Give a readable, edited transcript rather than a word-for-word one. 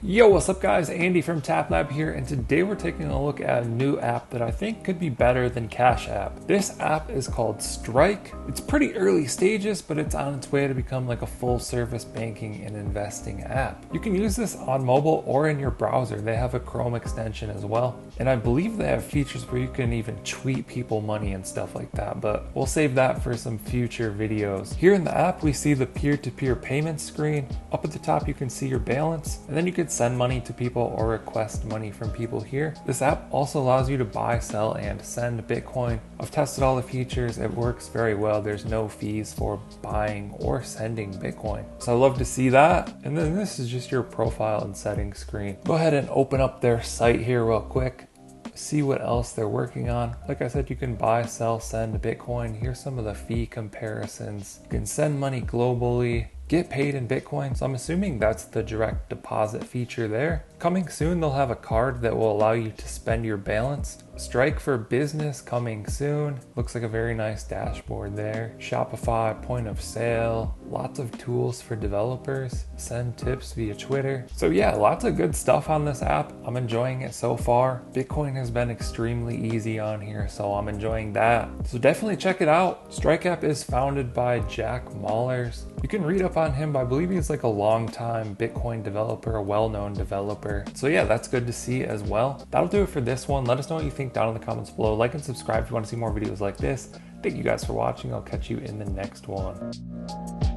Yo, what's up guys? Andy from TapLab here, and today we're taking a look at a new app that I think could be better than Cash App. This app is called Strike. It's pretty early stages, but it's on its way to become like a full service banking and investing app. You can use this on mobile or in your browser. They have a Chrome extension as well. And I believe they have features where you can even tweet people money and stuff like that, but we'll save that for some future videos. Here in the app, we see the peer-to-peer payment screen. Up at the top, you can see your balance, and then you can send money to people or request money from people here. This app also allows you to buy, sell, and send Bitcoin. I've tested all the features. It works very well. There's no fees for buying or sending Bitcoin. So I love to see that. And then this is just your profile and settings screen. Go ahead and open up their site here real quick. See what else they're working on. Like I said, you can buy, sell, send Bitcoin. Here's some of the fee comparisons. You can send money globally, get paid in Bitcoin. So I'm assuming that's the direct deposit feature there. Coming soon, they'll have a card that will allow you to spend your balance. Strike for business coming soon. Looks like a very nice dashboard there. Shopify, point of sale, lots of tools for developers, send tips via Twitter. So yeah, lots of good stuff on this app. I'm enjoying it so far. Bitcoin has been extremely easy on here, so I'm enjoying that. So definitely check it out. Strike app is founded by Jack Mallers. You can read up on him, but I believe he's like a long-time Bitcoin developer, a well-known developer. So yeah, that's good to see as well. That'll do it for this one. Let us know what you think down in the comments below. Like and subscribe if you want to see more videos like this. Thank you guys for watching. I'll catch you in the next one.